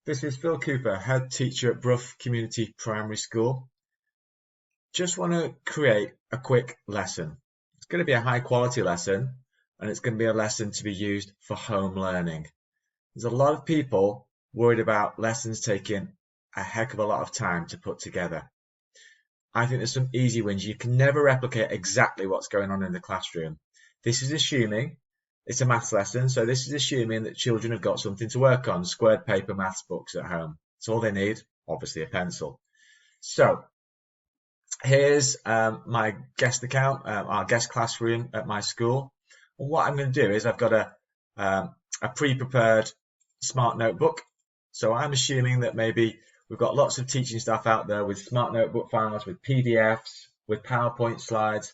This is Phil Cooper, head teacher at Brough Community Primary School. Just want to create a quick lesson. It's going to be a high quality lesson, and it's going to be a lesson to be used for home learning. There's a lot of people worried about lessons taking a heck of a lot of time to put together. I think there's some easy wins. You can never replicate exactly what's going on in the classroom. This is assuming it's a maths lesson, so this is assuming that children have got something to work on, squared paper maths books at home. That's all they need, obviously a pencil. So here's my guest account, our guest classroom at my school. And what I'm going to do is I've got a pre-prepared smart notebook. So I'm assuming that maybe we've got lots of teaching staff out there with smart notebook files, with PDFs, with PowerPoint slides,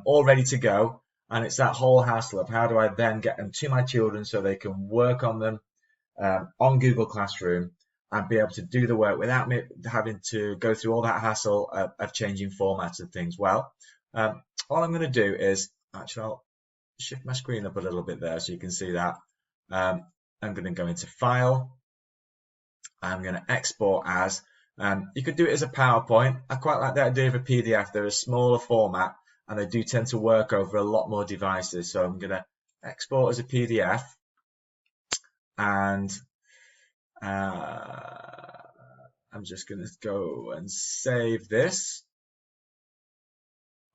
all ready to go. And it's that whole hassle of how do I then get them to my children so they can work on them on Google Classroom and be able to do the work without me having to go through all that hassle of changing formats and things. Well, all I'm going to do is, actually, I'll shift my screen up a little bit there so you can see that. I'm going to go into File. I'm going to export as. You could do it as a PowerPoint. I quite like the idea of a PDF. They're a smaller format, and they do tend to work over a lot more devices. So I'm going to export as a PDF, and I'm just going to go and save this.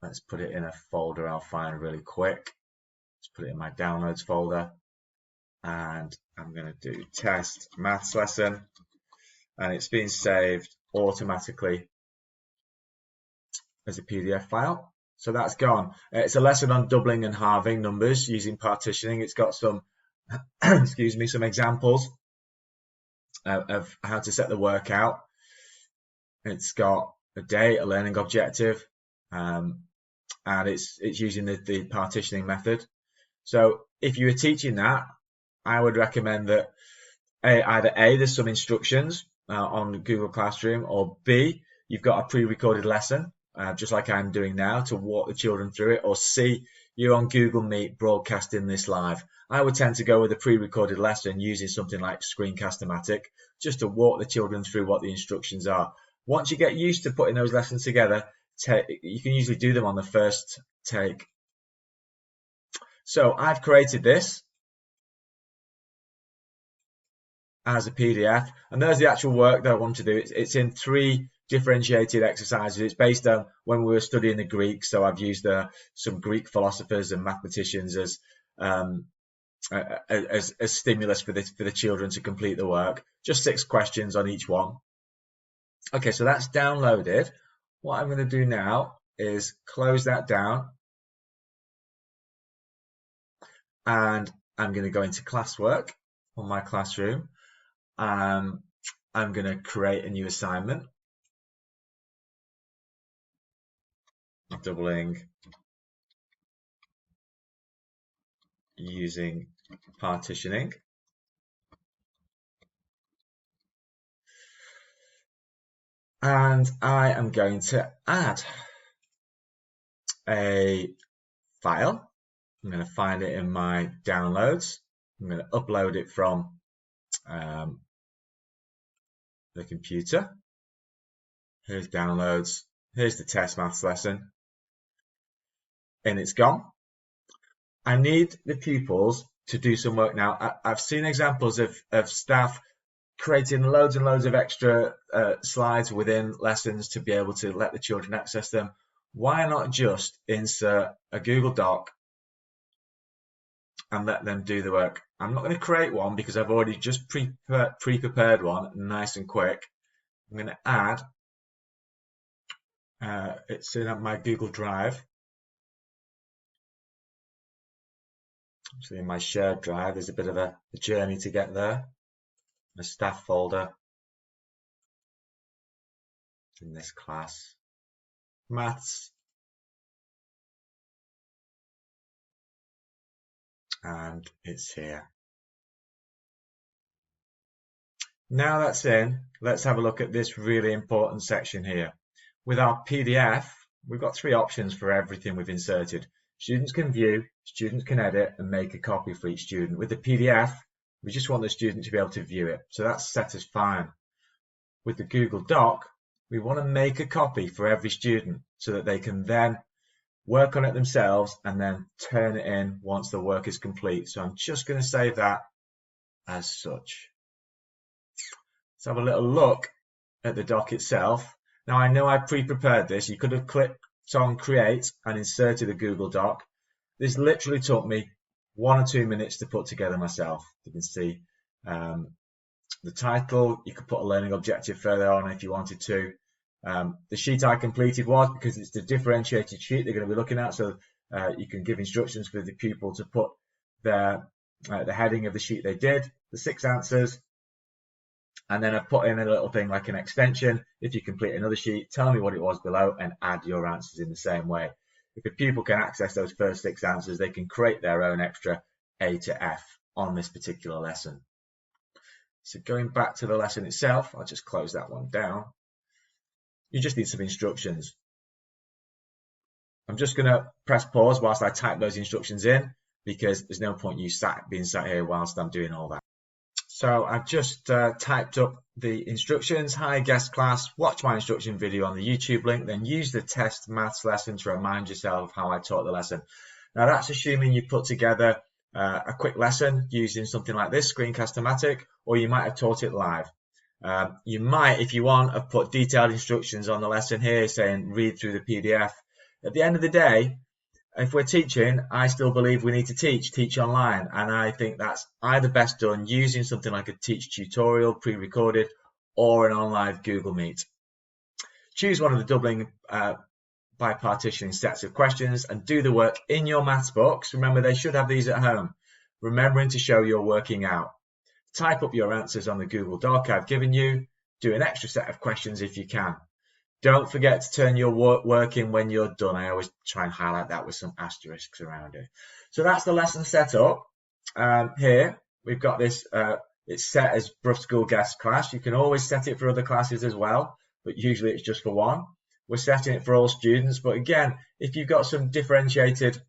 Let's put it in a folder I'll find really quick. Let's put it in my downloads folder, and I'm going to do test maths lesson, and it's been saved automatically as a PDF file. So that's gone. It's a lesson on doubling and halving numbers using partitioning. It's got some, excuse me, some examples of how to set the work out. It's got a date, a learning objective, and it's using the partitioning method. So if you were teaching that, I would recommend that either A, there's some instructions on Google Classroom, or B, you've got a pre-recorded lesson, just like I'm doing now, to walk the children through it, or C, you're on Google Meet broadcasting this live. I would tend to go with a pre-recorded lesson using something like Screencast-O-Matic, just to walk the children through what the instructions are. Once you get used to putting those lessons together, you can usually do them on the first take. So I've created this as a PDF, and there's the actual work that I want to do. It's in 3 differentiated exercises. It's based on when we were studying the Greek, so I've used some Greek philosophers and mathematicians as stimulus for the children to complete the work. Just 6 questions on each one. Okay, so that's downloaded. What I'm going to do now is close that down, and I'm going to go into classwork on my classroom. I'm going to create a new assignment. Doubling using partitioning. And I am going to add a file. I'm going to find it in my downloads. I'm going to upload it from the computer. Here's downloads. Here's the test maths lesson. And it's gone. I need the pupils to do some work now. I've seen examples of staff creating loads and loads of extra slides within lessons to be able to let the children access them. Why not just insert a Google Doc and let them do the work? I'm not going to create one because I've already just pre-prepared one, nice and quick. I'm going to add, it's in my Google Drive. Actually, in my shared drive, there's a bit of a journey to get there. A staff folder. In this class, maths. And it's here. Now that's in, let's have a look at this really important section here. With our PDF, we've got 3 options for everything we've inserted. Students can view, students can edit, and make a copy for each student. With the PDF, We just want the student to be able to view it. So that's set as fine. With the Google Doc, we want to make a copy for every student so that they can then work on it themselves and then turn it in once the work is complete. So I'm just going to save that as such. Let's have a little look at the doc itself. Now I know I pre-prepared this. You could have clicked on create and inserted a Google Doc. This literally took me 1 or 2 minutes to put together myself. You can see the title. You could put a learning objective further on if you wanted to. The sheet I completed was, because it's the differentiated sheet they're going to be looking at, so you can give instructions for the pupil to put the heading of the sheet they did, the 6 answers, and then I've put in a little thing like an extension. If you complete another sheet, tell me what it was below and add your answers in the same way. If a pupil can access those first 6 answers, they can create their own extra A to F on this particular lesson. So going back to the lesson itself, I'll just close that one down. You just need some instructions. I'm just going to press pause whilst I type those instructions in, because there's no point you being sat here whilst I'm doing all that. So I've just typed up the instructions. Hi guest class, watch my instruction video on the YouTube link, then use the test maths lesson to remind yourself of how I taught the lesson. Now that's assuming you put together a quick lesson using something like this, Screencast-O-Matic, or you might have taught it live. You might, if you want, have put detailed instructions on the lesson here saying read through the PDF. At the end of the day, if we're teaching, I still believe we need to teach online, and I think that's either best done using something like a teach tutorial pre-recorded or an online Google Meet. Choose one of the doubling by partitioning sets of questions and do the work in your maths books. Remember, they should have these at home, remembering to show you're working out. Type up your answers on the Google Doc I've given you. Do an extra set of questions if you can. Don't forget to turn your work in when you're done. I always try and highlight that with some asterisks around it. So that's the lesson set up. Here we've got this, it's set as Brough School Guest Class. You can always set it for other classes as well, but usually it's just for one. We're setting it for all students, but again, if you've got some differentiated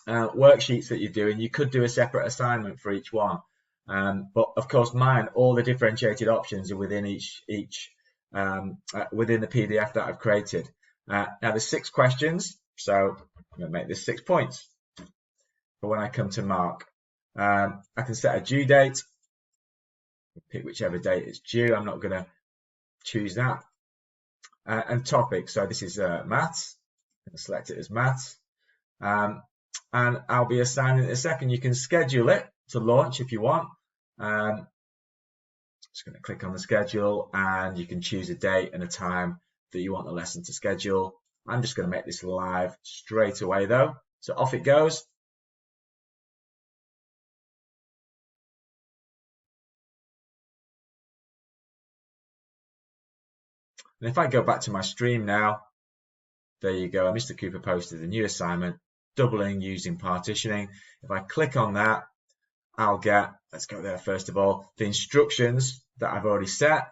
worksheets that you're doing, you could do a separate assignment for each one. But of course mine, all the differentiated options are within within the PDF that I've created. Now there's 6 questions, so I'm going to make this 6 points for when I come to mark. I can set a due date, pick whichever date it's due. I'm not going to choose that. And topic, so this is maths. I'm going to select it as maths. And I'll be assigning it in a second. You can schedule it to launch if you want. Just going to click on the schedule, and you can choose a date and a time that you want the lesson to schedule. I'm just going to make this live straight away though. So off it goes. And if I go back to my stream now, there you go. Mr. Cooper posted a new assignment, doubling using partitioning. If I click on that, I'll get, let's go there first of all, the instructions that I've already set.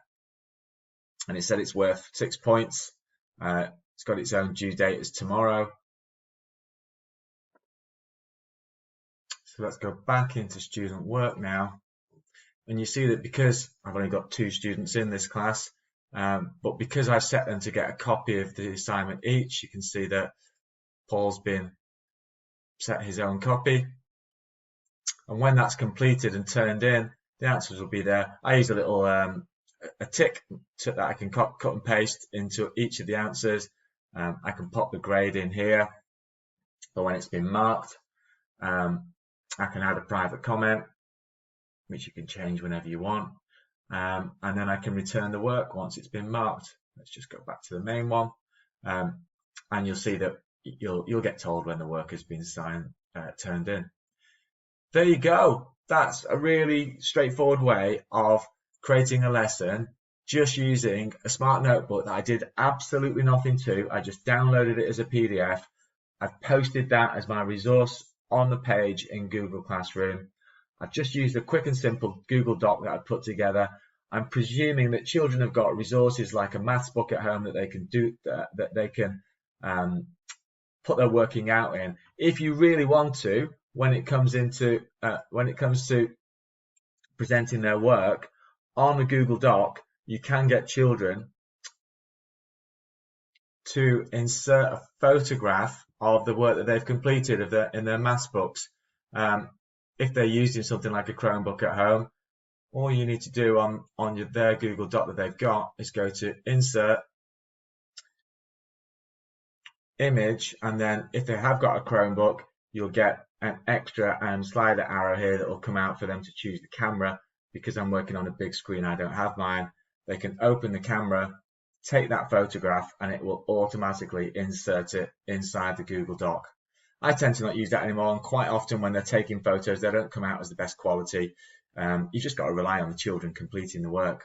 And it said it's worth 6 points. It's got its own due date as tomorrow. So let's go back into student work now. And you see that because I've only got 2 students in this class, but because I've set them to get a copy of the assignment each, you can see that Paul's been set his own copy. And when that's completed and turned in, the answers will be there. I use a little a tick that I can cut and paste into each of the answers. I can pop the grade in here for when it's been marked. I can add a private comment, which you can change whenever you want. And then I can return the work once it's been marked. Let's just go back to the main one. And you'll see that you'll get told when the work has been turned in. There you go. That's a really straightforward way of creating a lesson just using a smart notebook that I did absolutely nothing to. I just downloaded it as a PDF. I've posted that as my resource on the page in Google Classroom. I've just used a quick and simple Google Doc that I put together. I'm presuming that children have got resources like a maths book at home that they can do, that they can put their working out in. If you really want to, when it comes to presenting their work on a Google Doc, you can get children to insert a photograph of the work that they've completed in their maths books. If they're using something like a Chromebook at home, all you need to do on their Google Doc that they've got is go to Insert, Image, and then if they have got a Chromebook, you'll get an extra slider arrow here that will come out for them to choose the camera. Because I'm working on a big screen, I don't have mine. They can open the camera, take that photograph, and it will automatically insert it inside the Google Doc. I tend to not use that anymore, and quite often when they're taking photos, they don't come out as the best quality. You've just got to rely on the children completing the work.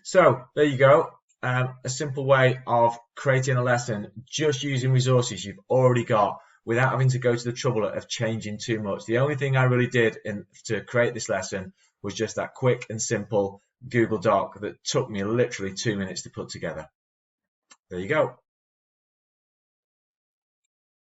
So there you go. A simple way of creating a lesson just using resources you've already got without having to go to the trouble of changing too much. The only thing I really did to create this lesson was just that quick and simple Google Doc that took me literally 2 minutes to put together. There you go.